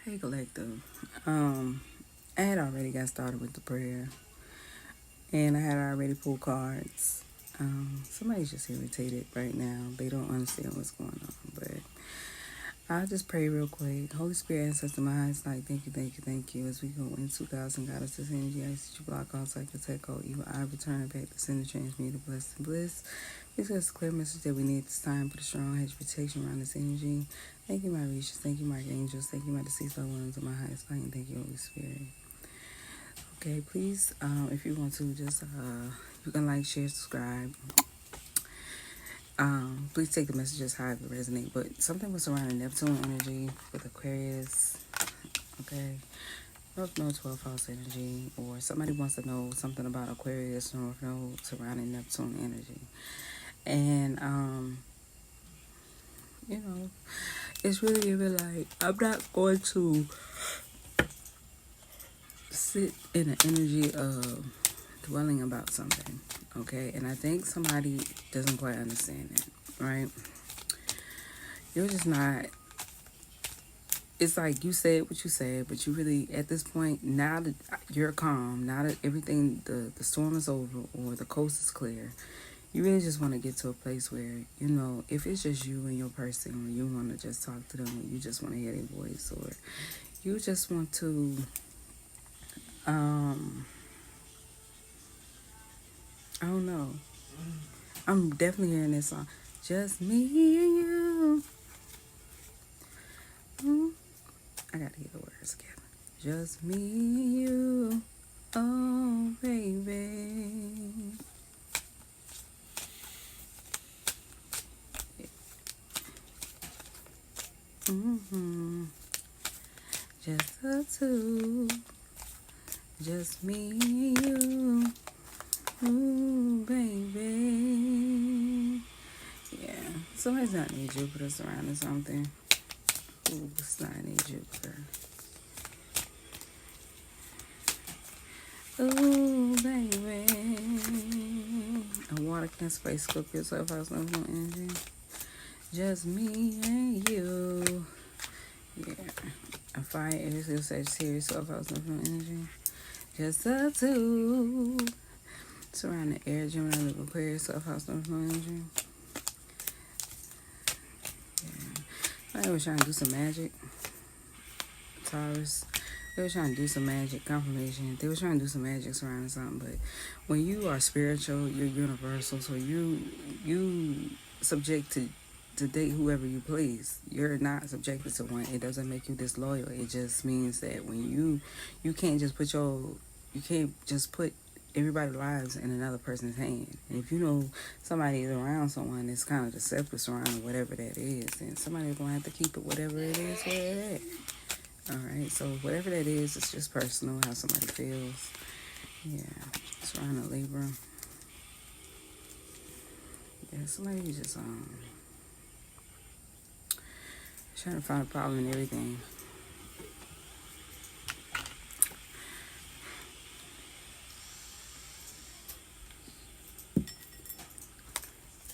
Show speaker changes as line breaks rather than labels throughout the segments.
Hey collective. I had already got started with the prayer and I had already pulled cards. Somebody's just irritated right now. They don't understand what's going on. But I'll just pray real quick. Holy Spirit, ancestor minds, like thank you, thank you, thank you. As we go in 2000, God us this energy, I ask that you block all cycle, take all evil. I return it back to sender, transmute the blessed and bliss. Please give us a clear message that we need this time. Put a strong hedge of protection around this energy. Thank you, my reachers. Thank you, my angels. Thank you, my deceased loved ones of my highest light. And thank you, Holy Spirit. Okay, please, if you want to, just you can like, share, subscribe. Please take the messages however it resonate. But something was surrounding Neptune energy with Aquarius. Okay, North Node 12 house energy, or somebody wants to know something about Aquarius North Node surrounding Neptune energy, and it's really even like I'm not going to sit in the energy of dwelling about something, okay? And I think somebody doesn't quite understand that, right? You're just not. It's like you said what you said, but you really, at this point, now that you're calm, now that everything, the storm is over or the coast is clear, you really just want to get to a place where, if it's just you and your person, or you want to just talk to them, or you just want to hear their voice, or you just want to, I don't know. I'm definitely hearing this song. Just me and you. I gotta get the words together. Just me and you. Oh, baby. Just the two. Just me and you. Ooh, baby. Yeah. Somebody's not need Jupiter surrounding something. Ooh, it's not need Jupiter. Ooh, baby. A water can space Scorpio 12 house no energy. Just me and you. Yeah. A fire Aries Sagittarius 12 house no energy. Just the two. Surround the air, Gemini, Libra, Aquarius, self-house, North Node energy. Yeah. I was trying to do some magic. Taurus. They were trying to do some magic, confirmation. They were trying to do some magic surrounding something, but when you are spiritual, you're universal, so you subject to date whoever you please. You're not subjected to one. It doesn't make you disloyal. It just means that when you can't just put everybody's lives in another person's hand. And if you know somebody is around someone that's kind of deceptive surrounding whatever that is, then somebody's gonna have to keep it whatever it is where it at. Alright, so whatever that is, it's just personal, how somebody feels. Yeah, surrounding Libra. Yeah, somebody just trying to find a problem in everything.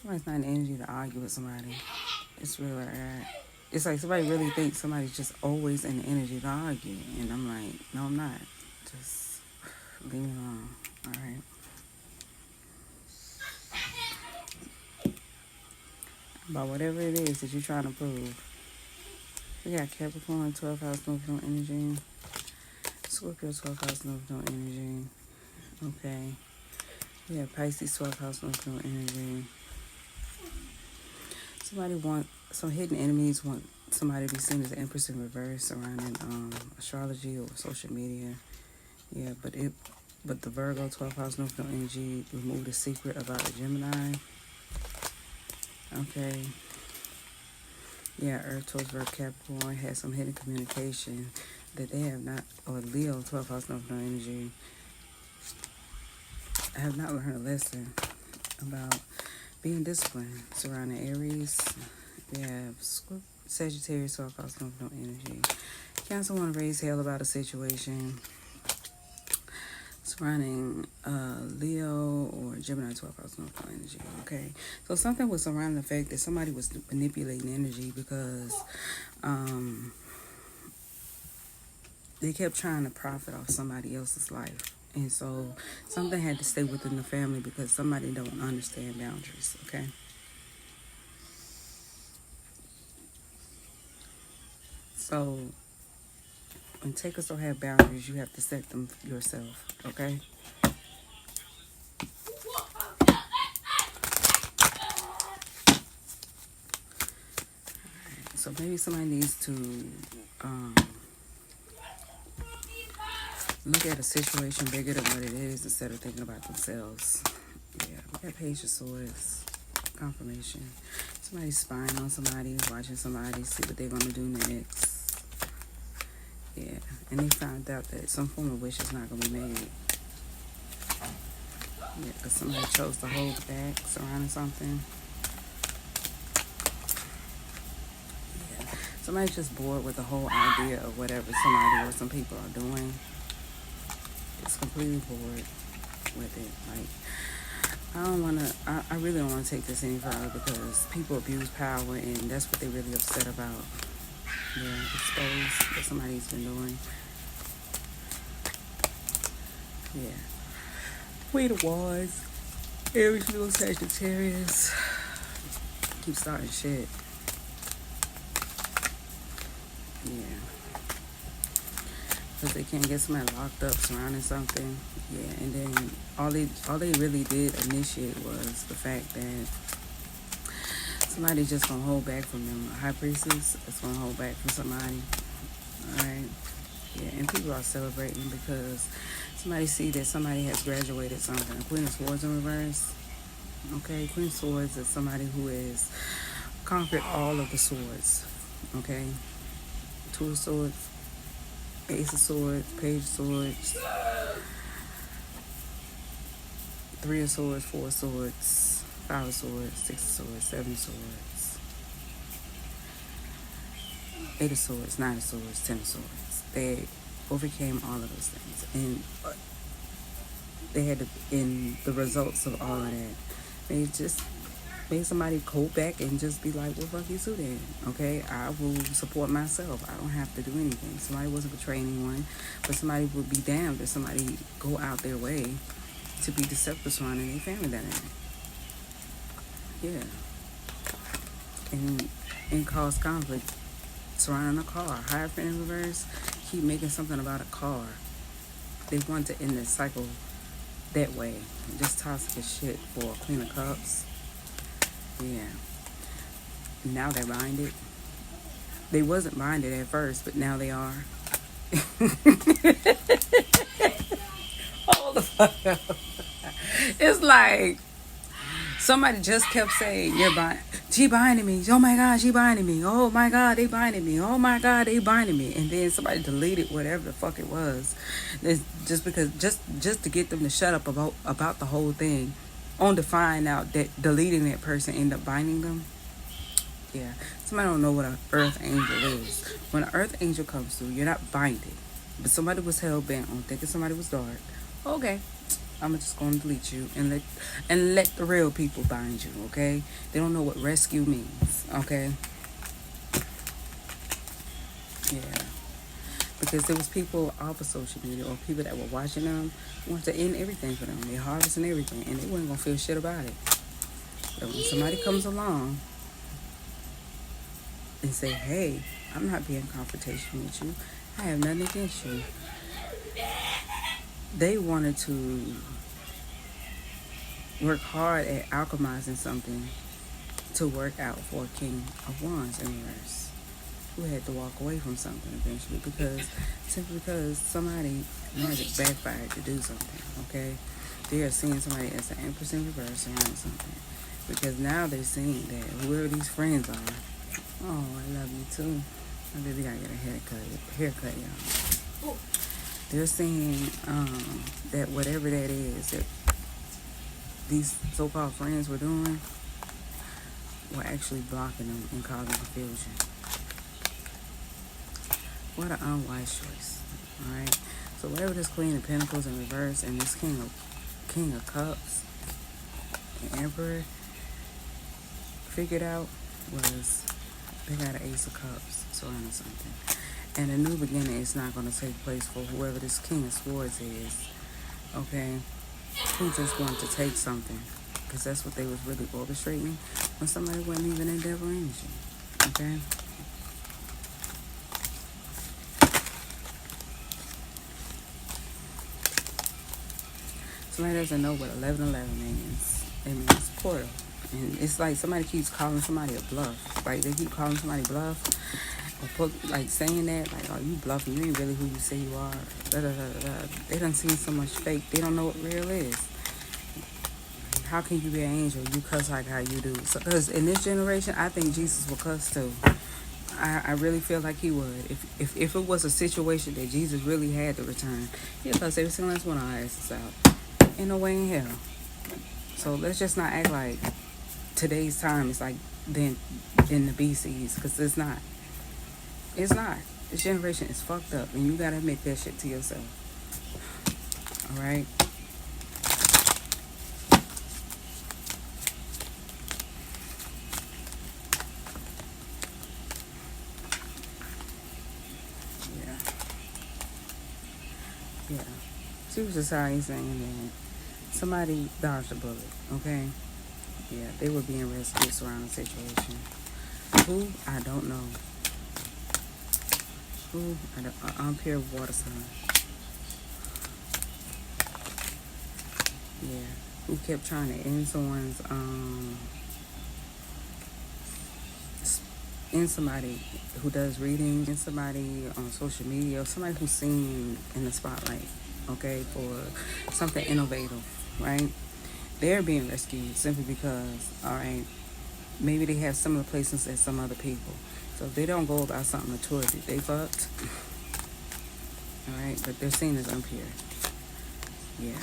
Somebody's not in the energy to argue with somebody. It's really like that. It's like somebody really thinks somebody's just always in the energy to argue. And I'm like, no, I'm not. Just leave me alone. Alright. About whatever it is that you're trying to prove. We got Capricorn, 12 house, North Node energy. Scorpio, 12 house, North Node energy. Okay. We have Pisces, 12 house, North Node energy. Some hidden enemies want somebody to be seen as an Empress in reverse surrounding astrology or social media. Yeah, but the Virgo 12 house North Node energy removed the secret about a Gemini. Okay. Yeah, Earth towards Virgo Capricorn has some hidden communication that they have not, or Leo 12 house North Node energy have not learned a lesson about being disciplined surrounding Aries. We have Sagittarius 12 house North Node energy. Cancer want to raise hell about a situation surrounding Leo or Gemini 12 house North Node energy. Okay, so something was surrounding the fact that somebody was manipulating energy because they kept trying to profit off somebody else's life. And so something had to stay within the family because somebody don't understand boundaries, okay? So when takers don't have boundaries, you have to set them yourself, okay? So maybe somebody needs to look at a situation bigger than what it is instead of thinking about themselves. Yeah, we got Page of Swords, confirmation. Somebody's spying on somebody, watching somebody, see what they're going to do next. Yeah, and they found out that some form of wish is not going to be made. Yeah, because somebody chose to hold back surrounding something. Yeah, somebody's just bored with the whole idea of whatever somebody or some people are doing. It's completely bored with it. Like, I really don't want to take this any further because people abuse power and that's what they're really upset about. Yeah, expose what somebody's been doing. Yeah. Queen of Wands. Aries, Leo, Sagittarius. Keep starting shit. Yeah. Because they can't get somebody locked up surrounding something. Yeah, and then all they really did initiate was the fact that somebody's just gonna hold back from them. A high priestess is gonna hold back from somebody. Alright. Yeah, and people are celebrating because somebody see that somebody has graduated something. Queen of Swords in reverse. Okay, Queen of Swords is somebody who has conquered all of the swords. Okay. Two of Swords, Ace of Swords, Page of Swords, Three of Swords, Four of Swords, Five of Swords, Six of Swords, Seven of Swords, Eight of Swords, Nine of Swords, Ten of Swords. They overcame all of those things, and they had to, in the results of all of that, they just made somebody go back and just be like, well, fuck you too then, okay? I will support myself. I don't have to do anything. Somebody wasn't betraying anyone, but somebody would be damned if somebody go out their way to be deceptive surrounding their family dynamic. Yeah. And cause conflict surrounding a car. Hierophant in reverse, keep making something about a car. They want to end this cycle that way. Just toxic as shit for Queen of Cups. Yeah. Now they're minded. They wasn't minded at first, but now they are. Hold the fuck up. It's like somebody just kept saying, "You're she binding me. Oh my God, she binding me. Oh my God, they binding me. Oh my God, they binding me." And then somebody deleted whatever the fuck it was, just because just to get them to shut up about the whole thing, on to find out that deleting that person ended up binding them. Yeah, somebody don't know what an earth angel is. When an earth angel comes through, you're not binded, but somebody was hell bent on thinking somebody was dark. Okay. I'm just gonna delete you and let the real people bind you, okay? They don't know what rescue means, okay? Yeah. Because there was people off of social media or people that were watching them wanted to end everything for them. They're harvesting everything and they weren't gonna feel shit about it. But when somebody comes along and say, hey, I'm not being confrontational with you. I have nothing against you. They wanted to work hard at alchemizing something to work out for a King of Wands in reverse, who had to walk away from something eventually simply because somebody magic backfired to do something, okay? They are seeing somebody as an Empress in reverse around something because now they're seeing that whoever these friends are, oh, I love you too. I really gotta get a haircut, y'all. They're saying that whatever that is that these so-called friends were doing were actually blocking them and causing confusion. What an unwise choice, alright? So whatever this Queen of Pentacles in reverse and this King of Cups and Emperor figured out was they got an Ace of Cups surrounding something. And a new beginning is not going to take place for whoever this King of Swords is. Okay? He's just going to take something. Because that's what they was really orchestrating when somebody wasn't even in devil energy. Okay? Somebody doesn't know what 1111 means. It means portal. And it's like somebody keeps calling somebody a bluff. Like they keep calling somebody bluff. Or like saying that, like, oh, you bluffing. You ain't really who you say you are. Da, da, da, da. They done seen so much fake. They don't know what real is. How can you be an angel? You cuss like how you do. Because in this generation, I think Jesus will cuss too. I really feel like he would. If it was a situation that Jesus really had to return, he'll cuss every single last one of our asses out. Ain't no way in hell. So let's just not act like today's time is like then in the BCs, because it's not. It's not. This generation is fucked up, and you gotta admit that shit to yourself. All right. Yeah. Yeah. Super Society saying that somebody dodged a bullet. Okay. Yeah, they were being rescued surrounding the situation. Who? I don't know. Who? Ampere water sign. Yeah. Who kept trying to end someone's in somebody who does reading, in somebody on social media, or somebody who's seen in the spotlight, okay, for something innovative, right? They're being rescued simply because, all right, maybe they have similar placements as some other people. So if they don't go about something maturity, they fucked. All right, but they're seen as impure. Yeah.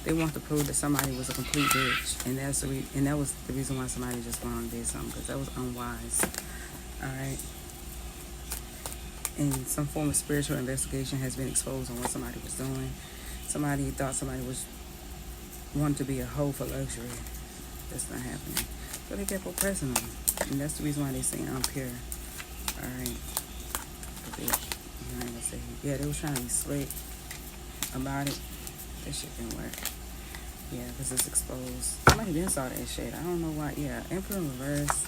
They want to prove that somebody was a complete bitch, and that was the reason why somebody just went on and did something, because that was unwise. All right. And some form of spiritual investigation has been exposed on what somebody was doing. Somebody thought somebody was wanted to be a hoe for luxury. That's not happening. So they kept oppressing them, and that's the reason why they say I'm pure. All right. But they, I'm not gonna say, yeah, they was trying to be slick about it. That shit didn't work. Yeah, because it's exposed. Somebody didn't saw that shit. I don't know why. Yeah, Emperor in reverse.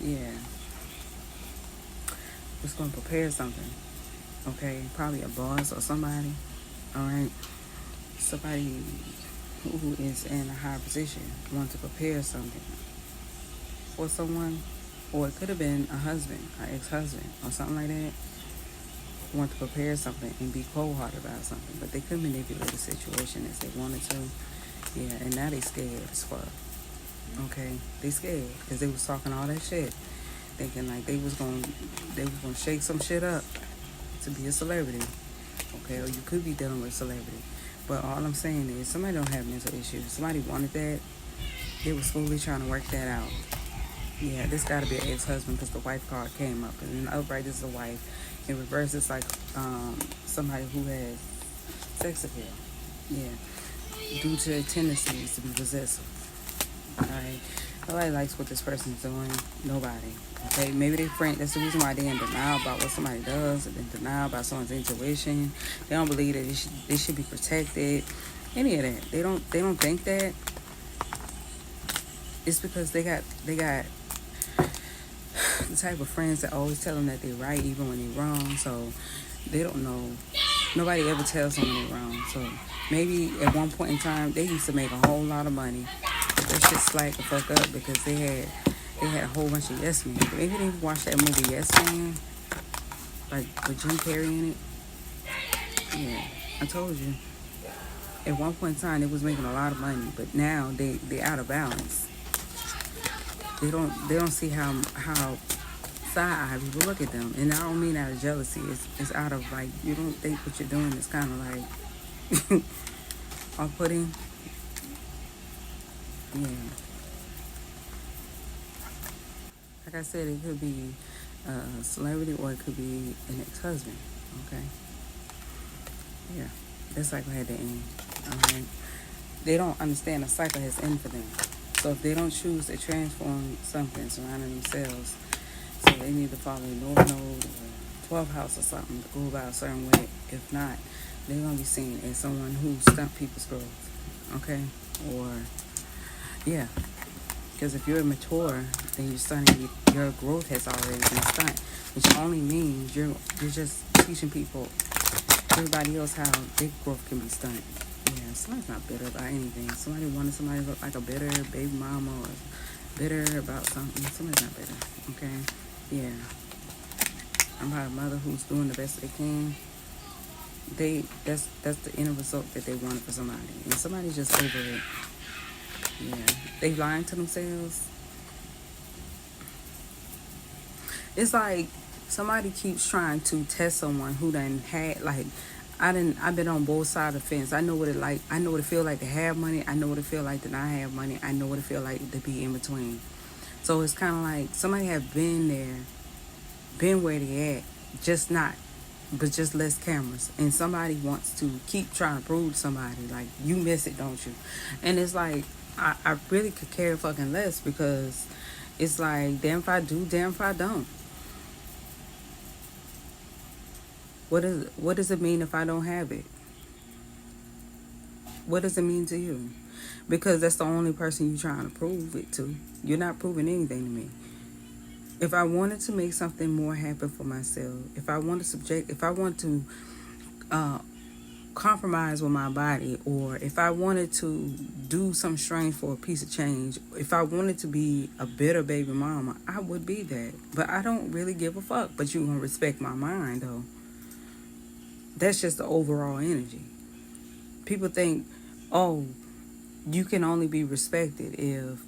Yeah. Was going to prepare something. Okay, probably a boss or somebody. All right. Somebody who is in a high position want to prepare something for someone. Or it could have been a husband, an ex-husband, or something like that. Want to prepare something and be cold-hearted about something, but they could manipulate the situation as they wanted to. Yeah, and now they scared as fuck. Okay, they scared because they was talking all that shit, thinking like they was gonna shake some shit up to be a celebrity. Okay, or you could be dealing with a celebrity, but all I'm saying is somebody don't have mental issues. Somebody wanted that. They was fully trying to work that out. Yeah, this got to be an ex-husband because the wife card came up, and in the upright is the wife. In reverse, it's like somebody who has sex appeal. Yeah, due to their tendencies to be possessive. Alright, nobody likes what this person's doing. Nobody. Okay, maybe they friend. That's the reason why they're in denial about what somebody does. They're in denial about someone's intuition. They don't believe that they should be protected. Any of that. They don't think that. It's because they got the type of friends that always tell them that they're right even when they're wrong. So they don't know. Nobody ever tells them they're wrong. So maybe at one point in time they used to make a whole lot of money. That shit slack the fuck up because they had a whole bunch of yes men. Maybe they watched that movie Yes Man, like with Jim Carrey in it. Yeah, I told you. At one point in time they was making a lot of money, but now they out of balance. They don't see how side-eye people look at them, and I don't mean out of jealousy. It's out of like you don't think what you're doing is kind of like off-putting. Yeah. Like I said, it could be a celebrity or it could be an ex-husband. Okay. Yeah. That cycle had to end. Alright. They don't understand the cycle has ended for them. So if they don't choose to transform something surrounding themselves, so they need to follow North Node or 12th house or something to go about a certain way. If not, they're gonna be seen as someone who stunt people's growth. Okay, or yeah, because if you're mature, then you're stunting. Your growth has already been stunted, which only means you're just teaching people, everybody else, how their growth can be stunted. Yeah, somebody's not bitter about anything. Somebody wanted somebody to look like a bitter baby mama or bitter about something. Somebody's not bitter. Okay, yeah. I'm about a mother who's doing the best they can. That's the end result that they wanted for somebody, and somebody's just over it. Yeah, they lying to themselves. It's like somebody keeps trying to test someone who done had, like, I've been on both sides of the fence. I know what it like. I know what it feel like to have money. I know what it feel like to not have money. I know what it feel like to be in between. So it's kind of like somebody have been there, been where they at, just not, but just less cameras. And somebody wants to keep trying to prove to somebody, like, you miss it, don't you? And it's like, I really could care fucking less, because it's like, damn if I do, damn if I don't. What does it mean if I don't have it? What does it mean to you? Because that's the only person you're trying to prove it to. You're not proving anything to me. If I wanted to make something more happen for myself, if I want to compromise with my body, or if I wanted to do something strange for a piece of change, if I wanted to be a bitter baby mama, I would be that. But I don't really give a fuck. But you gonna respect my mind, though. That's just the overall energy. People think, oh, you can only be respected if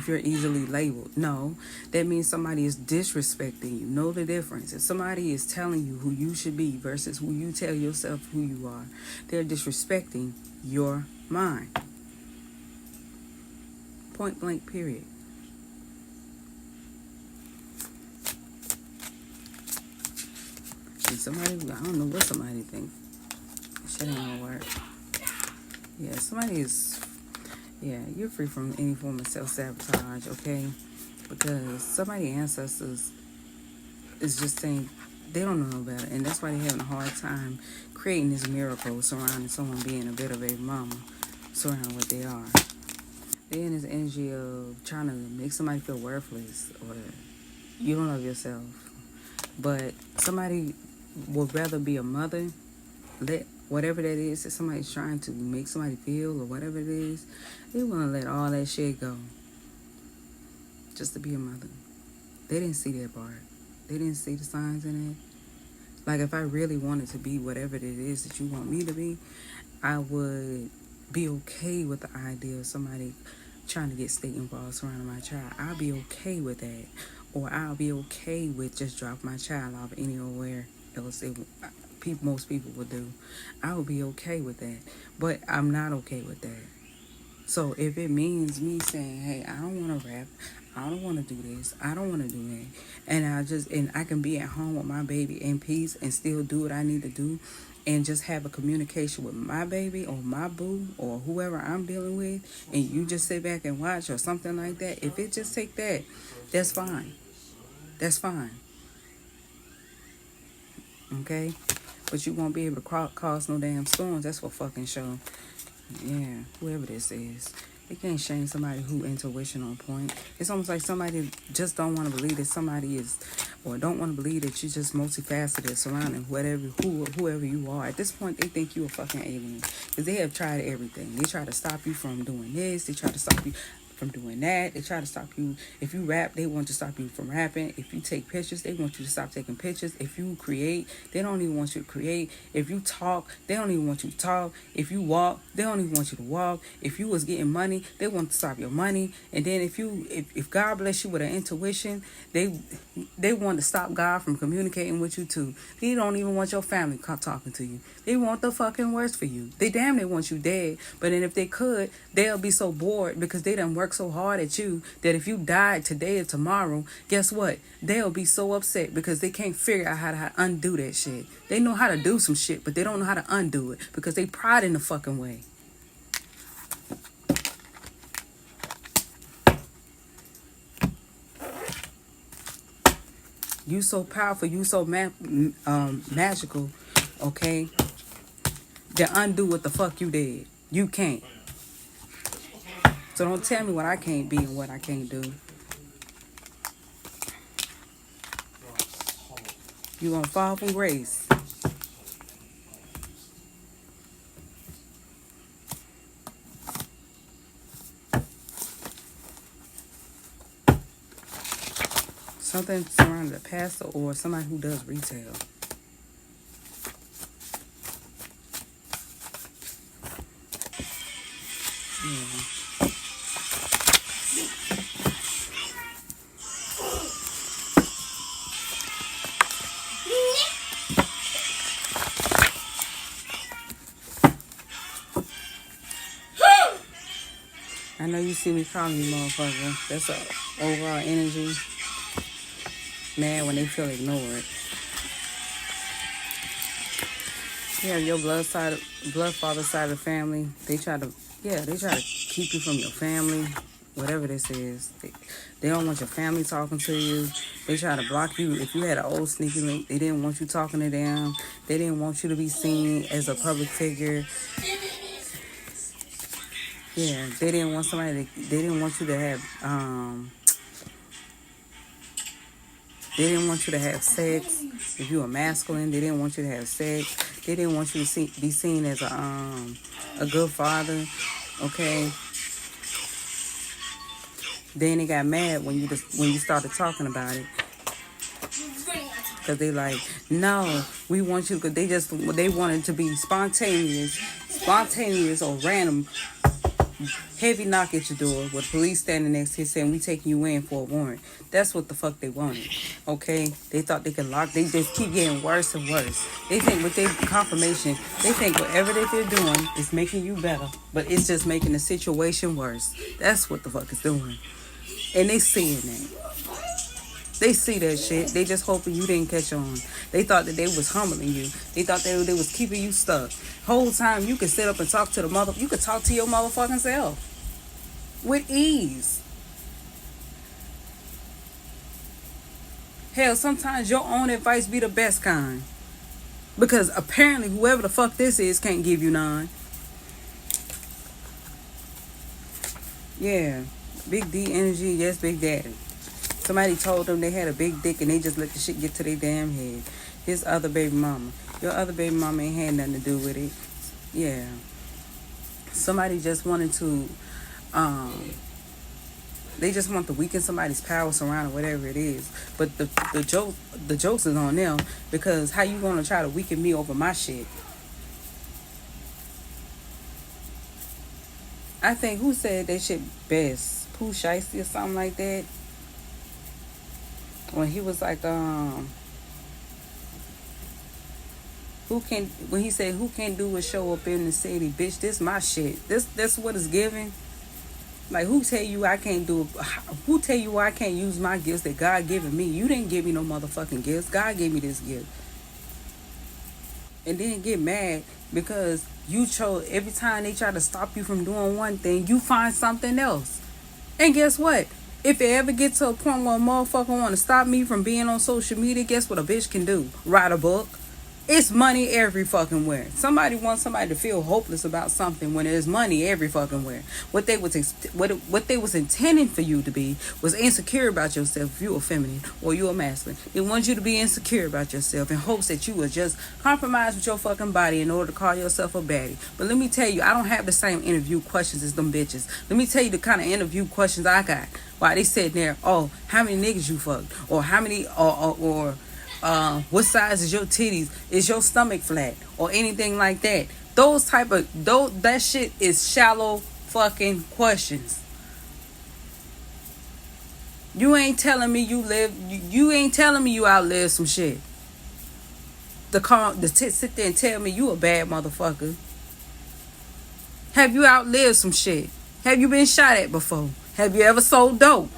you're easily labeled. No, that means somebody is disrespecting you. Know the difference. If somebody is telling you who you should be versus who you tell yourself who you are, they're disrespecting your mind. Point blank, period. And somebody, I don't know what somebody thinks. Shit ain't gonna work. Yeah, you're free from any form of self-sabotage, okay? Because somebody's ancestors is just saying they don't know better, and that's why they're having a hard time creating this miracle surrounding someone being a bitter baby mama, surrounding what they are. They're in this energy of trying to make somebody feel worthless, or you don't love yourself. But somebody would rather be a mother, let whatever that is that somebody's trying to make somebody feel, or whatever it is, they want to let all that shit go just to be a mother. They didn't see that part. They didn't see the signs in it. Like, if I really wanted to be whatever it is that you want me to be, I would be okay with the idea of somebody trying to get state involved surrounding my child. I'll be okay with that. Or I'll be okay with just dropping my child off anywhere else most people would do. I would be okay with that. But I'm not okay with that. So if it means me saying, hey, I don't want to rap, I don't want to do this, I don't want to do that, and I can be at home with my baby in peace and still do what I need to do, and just have a communication with my baby or my boo or whoever I'm dealing with, and you just sit back and watch or something like that, if it just take that, that's fine. That's fine. Okay? But you won't be able to cause no damn storms. That's for fucking sure. Yeah, whoever this is. They can't shame somebody who intuition on point. It's almost like somebody just don't want to believe that somebody is, or don't want to believe that you're just multifaceted surrounding whoever you are. At this point, they think you a fucking alien. Because they have tried everything. They try to stop you from doing this. They try to stop you from doing that. They try to stop you. If you rap, they want to stop you from rapping. If you take pictures, they want you to stop taking pictures. If you create, they don't even want you to create. If you talk, they don't even want you to talk. If you walk, they don't even want you to walk. If you was getting money, they want to stop your money. And then if God bless you with an intuition, they want to stop God from communicating with you too. They don't even want your family talking to you. They want the fucking worst for you. They damn near want you dead. But then if they could, they'll be so bored because they done worked so hard at you that if you died today or tomorrow, guess what? They'll be so upset because they can't figure out how to undo that shit. They know how to do some shit, but they don't know how to undo it because they pride in the fucking way. You so powerful. You so magical. Okay. To undo what the fuck you did. You can't. So don't tell me what I can't be and what I can't do. You gonna fall from grace. Something surrounding a pastor or somebody who does retail. Yeah. I know you see me calling you motherfucker. That's a overall energy. Mad when they feel ignored. Yeah, your blood father side of the family. They try to keep you from your family. Whatever this is, they don't want your family talking to you. They try to block you. If you had an old sneaky link, they didn't want you talking to them. They didn't want you to be seen as a public figure. Yeah, they didn't want they didn't want you to have, they didn't want you to have sex. If you were masculine, they didn't want you to have sex. They didn't want you to be seen as a good father, okay? Then they got mad when you started talking about it. Because they like, no, we want you, because they wanted to be spontaneous or random. Heavy knock at your door with police standing next to you saying, we taking you in for a warrant. That's what the fuck they wanted, okay? They thought they could lock. They just keep getting worse and worse. They think with their confirmation, they think whatever that they're doing is making you better, but it's just making the situation worse. That's what the fuck it's doing. And they seeing that. They see that shit. They just hoping you didn't catch on. They thought that they was humbling you. They thought they was keeping you stuck. Whole time you could sit up and talk to you could talk to your motherfucking self. With ease. Hell, sometimes your own advice be the best kind. Because apparently whoever the fuck this is can't give you none. Yeah. Big D energy, yes, Big Daddy. Somebody told them they had a big dick and they just let the shit get to their damn head. His other baby mama. Your other baby mama ain't had nothing to do with it. Yeah. Somebody just wanted to, they just want to weaken somebody's power surrounding whatever it is. But the jokes is on them, because how you gonna try to weaken me over my shit? I think, who said that shit best? Pooh Shiesty or something like that? When he was like, when he said, who can't do a show up in the city? Bitch, this my shit. That's what it's giving. Like, who tell you I can't do it? Who tell you I can't use my gifts that God given me? You didn't give me no motherfucking gifts. God gave me this gift. And then get mad because you chose, every time they try to stop you from doing one thing, you find something else. And guess what? If it ever gets to a point where a motherfucker want to stop me from being on social media, guess what a bitch can do? Write a book. It's money every fucking where. Somebody wants somebody to feel hopeless about something when there's money every fucking where. What they was intending for you to be was insecure about yourself if you were feminine or you were masculine. They want you to be insecure about yourself in hopes that you would just compromise with your fucking body in order to call yourself a baddie. But let me tell you, I don't have the same interview questions as them bitches. Let me tell you the kind of interview questions I got. While they sitting there, oh, how many niggas you fucked? Or how many, or what size is your titties? Is your stomach flat? Or anything like that. That shit is shallow fucking questions. You ain't telling me you ain't telling me you outlived some shit. Sit there and tell me you a bad motherfucker. Have you outlived some shit? Have you been shot at before? Have you ever sold dope?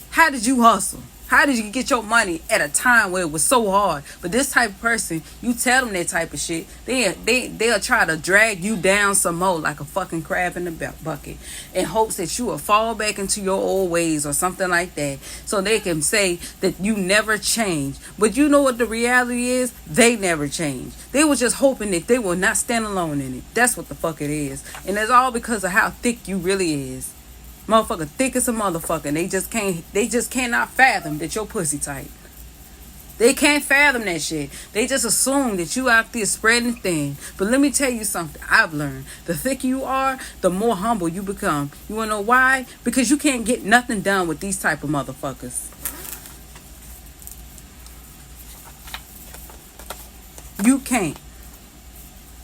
How did you hustle? How did you get your money at a time where it was so hard? But this type of person, you tell them that type of shit, they'll try to drag you down some more like a fucking crab in the bucket in hopes that you will fall back into your old ways or something like that, so they can say that you never changed. But you know what the reality is? They never changed. They were just hoping that they will not stand alone in it. That's what the fuck it is. And it's all because of how thick you really is. Motherfucker thick as a motherfucker. And they just cannot fathom that your pussy tight. They can't fathom that shit. They just assume that you out there spreading thin. But let me tell you something I've learned. The thicker you are, the more humble you become. You wanna know why? Because you can't get nothing done with these type of motherfuckers. You can't.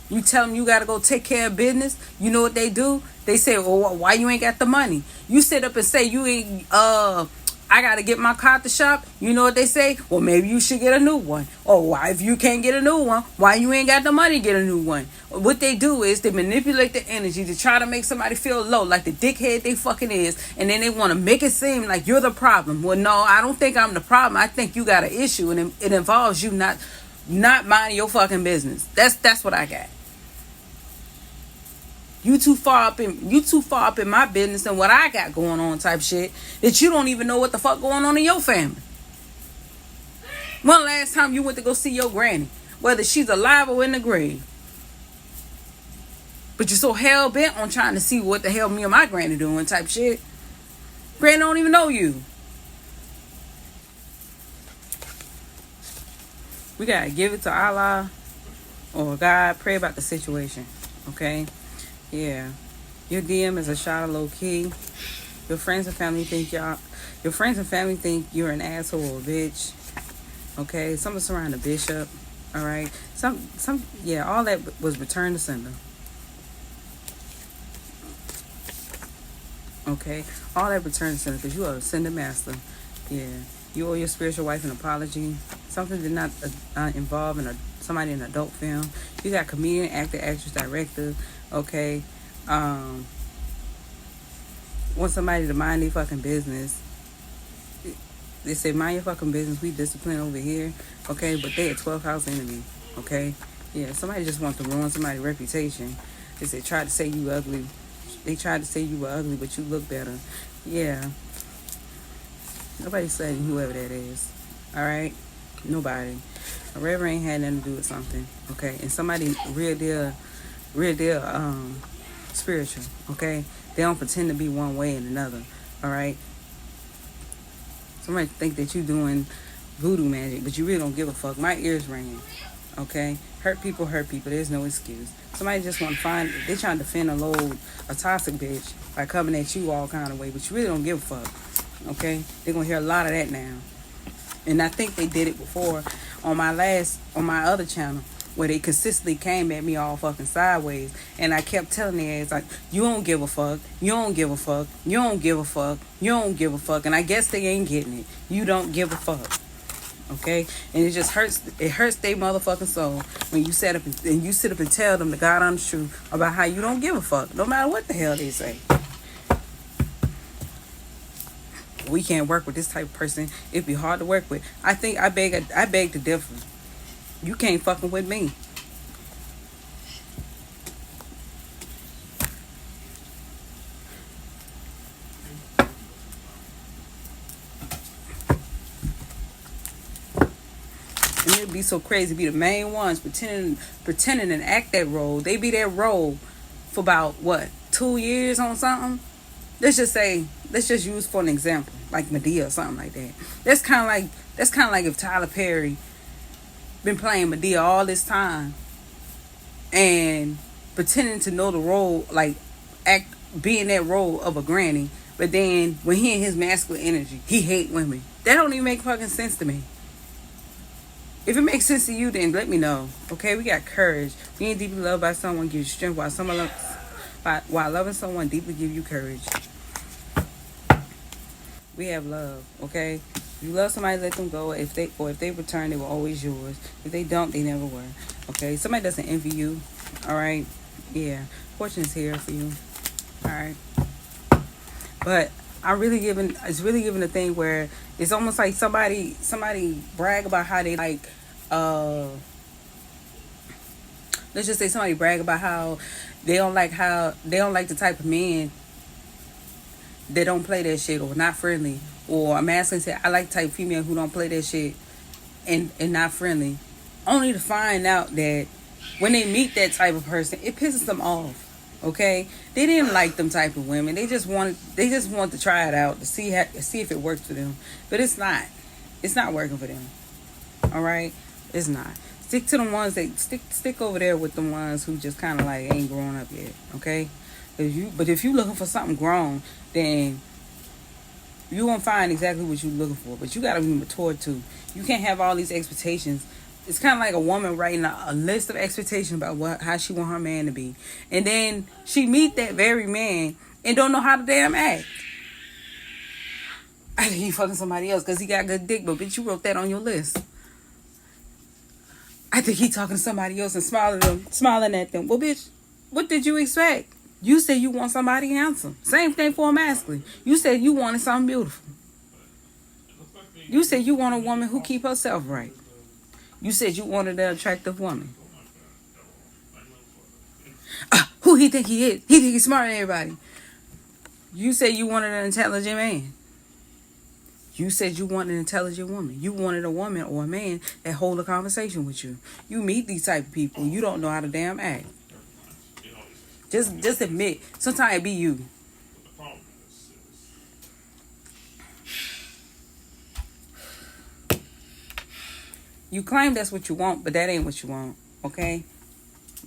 You tell them you got to go take care of business. You know what they do? They say, well, why you ain't got the money? You sit up and say, you ain't, I got to get my car at the shop. You know what they say? Well, maybe you should get a new one. Or why, if you can't get a new one, why you ain't got the money to get a new one? What they do is they manipulate the energy to try to make somebody feel low, like the dickhead they fucking is. And then they want to make it seem like you're the problem. Well, no, I don't think I'm the problem. I think you got an issue, and it involves you not minding your fucking business. That's what I got. You too far up in my business and what I got going on type shit that you don't even know what the fuck going on in your family. When last time you went to go see your granny, whether she's alive or in the grave? But you're so hell bent on trying to see what the hell me and my granny doing type shit. Granny don't even know you. We gotta give it to Allah or God. Pray about the situation, okay? Yeah, your DM is a shot of low key. Your friends and family think you're an asshole or a bitch. Okay, some is around the bishop. All right, all that was returned to sender. Okay, all that returned to sender because you are a sender master. Yeah, you owe your spiritual wife an apology. Something did not involve somebody in an adult film. You got comedian, actor, actress, director. Okay, want somebody to mind their fucking business. They say mind your fucking business. We discipline over here. Okay, but they a 12th house enemy. Okay, yeah, somebody just wants to ruin somebody's reputation. They tried to say you ugly. They tried to say you were ugly, but you look better. Yeah. Nobody's saying whoever that is. All right, nobody. A reverend ain't had nothing to do with something. Okay, and somebody real deal spiritual. Okay, they don't pretend to be one way and another. All right, somebody think that you doing voodoo magic, but you really don't give a fuck. My ears ringing. Okay, hurt people. There's no excuse. Somebody just want to find. They trying to defend a toxic bitch by coming at you all kind of way, but you really don't give a fuck. Okay, they're gonna hear a lot of that now, and I think they did it before on my other channel, where they consistently came at me all fucking sideways, and I kept telling their ass like, you don't give a fuck, you don't give a fuck, you don't give a fuck, you don't give a fuck, and I guess they ain't getting it. You don't give a fuck. Okay, and it just hurts. It hurts their motherfucking soul when you sit up and tell them the God honest truth about how you don't give a fuck, no matter what the hell they say. We can't work with this type of person. It'd be hard to work with. I think I beg to differ. You can't fucking with me. And it'd be so crazy. Be the main ones pretending and act that role. They be that role for about 2 years on something. Let's just use for an example, like Madea or something like that. That's kind of like if Tyler Perry been playing Madea all this time and pretending to know the role, like be in that role of a granny, but then when he in his masculine energy, he hate women. That don't even make fucking sense to me. If it makes sense to you, then let me know. Okay, we got courage. Being deeply loved by someone gives you strength, while loving someone deeply gives you courage. We have love, okay? If you love somebody, let them go. If they return, they were always yours. If they don't, they never were. Okay? Somebody doesn't envy you. Alright? Yeah. Fortune is here for you. Alright? But It's really giving a thing where it's almost like somebody brag about how they like, uh let's just say somebody brag about how they don't like the type of men that don't play that shit or not friendly. Or a masculine say, I like type female who don't play that shit and not friendly. Only to find out that when they meet that type of person, it pisses them off. Okay, they didn't like them type of women. They just want to try it out to see if it works for them. But it's not working for them. All right, it's not. Stick to the ones that stick over there with the ones who just kind of like ain't grown up yet. Okay, if you looking for something grown, then you won't find exactly what you're looking for. But you gotta be mature too. You can't have all these expectations. It's kind of like a woman writing a list of expectations about how she want her man to be, and then she meet that very man and don't know how to damn act. I think he fucking somebody else because he got good dick, but bitch, you wrote that on your list. I think he talking to somebody else and smiling at them. Well, bitch, what did you expect? You said you want somebody handsome. Same thing for a masculine. You said you wanted something beautiful. You said you want a woman who keep herself right. You said you wanted an attractive woman. Who he think he is? He think he's smarter than everybody. You said you wanted an intelligent man. You said you wanted an intelligent woman. You wanted a woman or a man that hold a conversation with you. You meet these type of people, you don't know how to damn act. Just admit, sometimes it be you. You claim that's what you want, but that ain't what you want. Okay?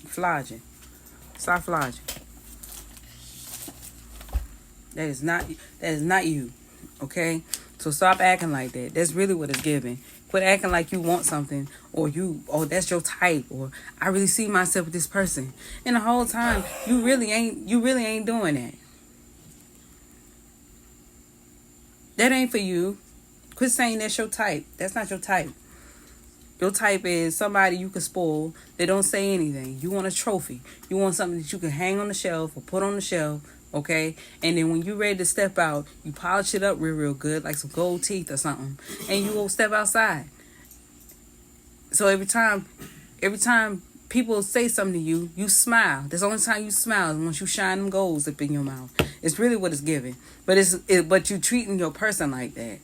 Flogging. Stop flogging. That is not you. Okay? So stop acting like that. That's really what it's giving. Quit acting like you want something, or that's your type, or I really see myself with this person. And the whole time you really ain't doing that. That ain't for you. Quit saying that's your type. That's not your type. Your type is somebody you can spoil. They don't say anything. You want a trophy. You want something that you can hang on the shelf or put on the shelf. Okay? And then when you're ready to step out, you polish it up real good, like some gold teeth or something. And you go step outside. So every time people say something to you, you smile. That's the only time you smile, once you shine them golds up in your mouth. It's really what it's giving. But you treating your person like that.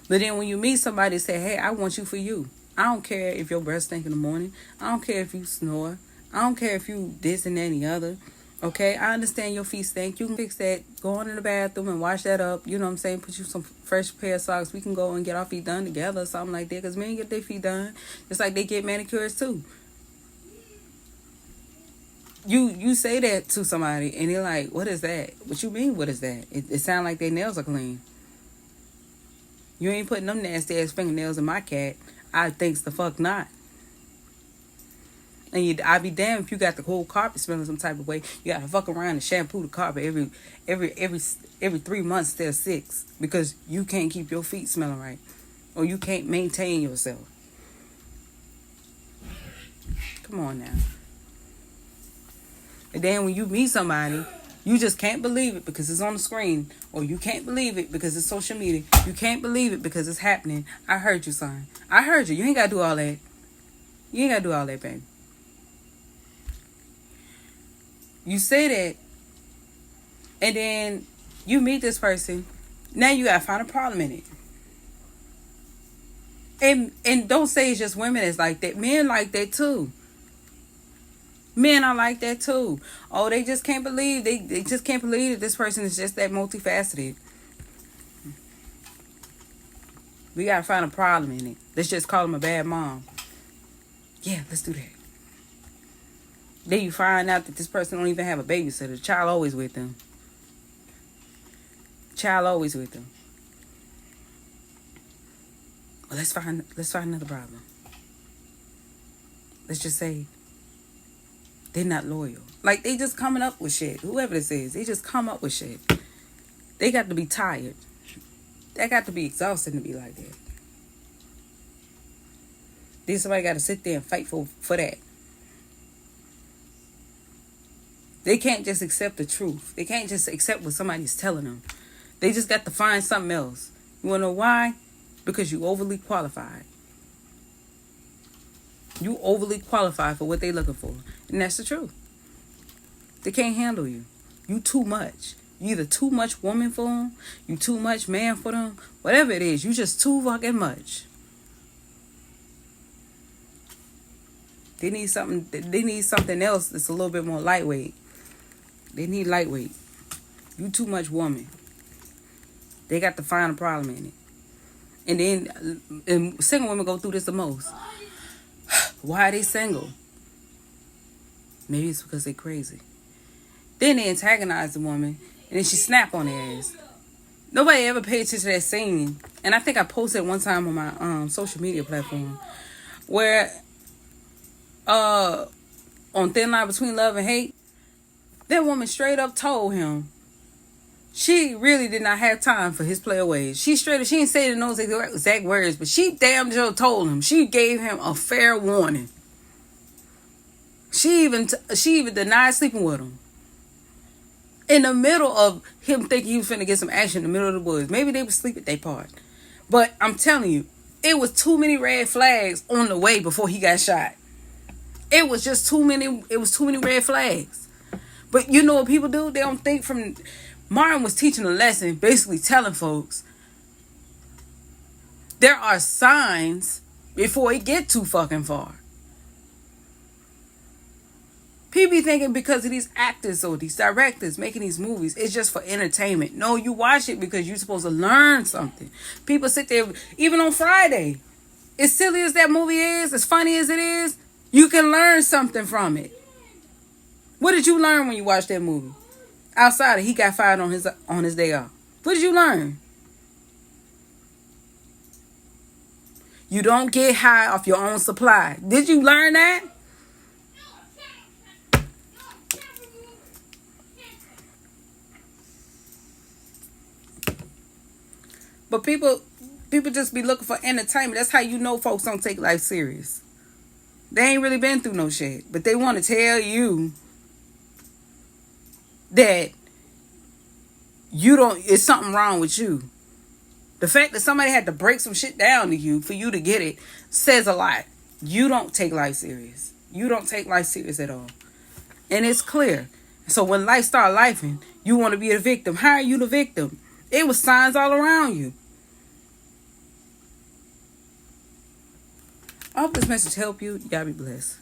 But then when you meet somebody, say, hey, I want you for you. I don't care if your breath stink in the morning. I don't care if you snore. I don't care if you this and that and the other. Okay, I understand your feet stink. You can fix that. Go on in the bathroom and wash that up. You know what I'm saying? Put you some fresh pair of socks. We can go and get our feet done together or something like that. Because men get their feet done just like they get manicures too. You say that to somebody and they're like, what is that? What you mean, what is that? It sounds like their nails are clean. You ain't putting them nasty ass fingernails in my cat. I thinks the fuck not. And I'd be damned if you got the whole carpet smelling some type of way. You gotta fuck around and shampoo the carpet every 3 months instead of 6 because you can't keep your feet smelling right, or you can't maintain yourself. Come on now. And then when you meet somebody, you just can't believe it because it's on the screen, or you can't believe it because it's social media. You can't believe it because it's happening. I heard you, son. I heard you. You ain't gotta do all that. You ain't gotta do all that, baby. You say that, and then you meet this person. Now you gotta find a problem in it. And don't say it's just women that's like that. Men like that too. Men are like that too. Oh, they just can't believe they just can't believe that this person is just that multifaceted. We gotta find a problem in it. Let's just call them a bad mom. Yeah, let's do that. Then you find out that this person don't even have a babysitter. The child always with them. Child always with them. Well, let's find another problem. Let's just say they're not loyal. Like, they just coming up with shit. Whoever this is, they just come up with shit. They got to be tired. They got to be exhausted to be like that. Then somebody got to sit there and fight for that. They can't just accept the truth. They can't just accept what somebody's telling them. They just got to find something else. You want to know why? Because you overly qualified. You overly qualified for what they're looking for. And that's the truth. They can't handle you. You too much. You either too much woman for them, you too much man for them, whatever it is, you just too fucking much. They need something else that's a little bit more lightweight. They need lightweight. You too much woman. They got to find a problem in it. And single women go through this the most. Why are they single? Maybe it's because they crazy. Then they antagonize the woman, and then she snap on their ass. Nobody ever paid attention to that scene. And I think I posted one time on my social media platform where on Thin Line Between Love and Hate, that woman straight up told him she really did not have time for his player ways. She didn't say those exact words, but she damn sure told him. She gave him a fair warning. She even denied sleeping with him. In the middle of him thinking he was finna get some action in the middle of the woods. Maybe they would sleep at their part. But I'm telling you, it was too many red flags on the way before he got shot. It was too many red flags. But you know what people do? They don't think from... Martin was teaching a lesson, basically telling folks there are signs before it get too fucking far. People be thinking because of these actors or these directors making these movies, it's just for entertainment. No, you watch it because you're supposed to learn something. People sit there, even on Friday, as silly as that movie is, as funny as it is, you can learn something from it. What did you learn when you watched that movie? Outside of he got fired on his day off. What did you learn? You don't get high off your own supply. Did you learn that? But people just be looking for entertainment. That's how you know folks don't take life serious. They ain't really been through no shit. But they want to tell you that it's something wrong with you. The fact that somebody had to break some shit down to you for you to get it says a lot. You don't take life serious. You don't take life serious at all. And it's clear. So when life start lifing, you want to be the victim. How are you the victim? It was signs all around you. I hope this message helped you. Y'all be blessed.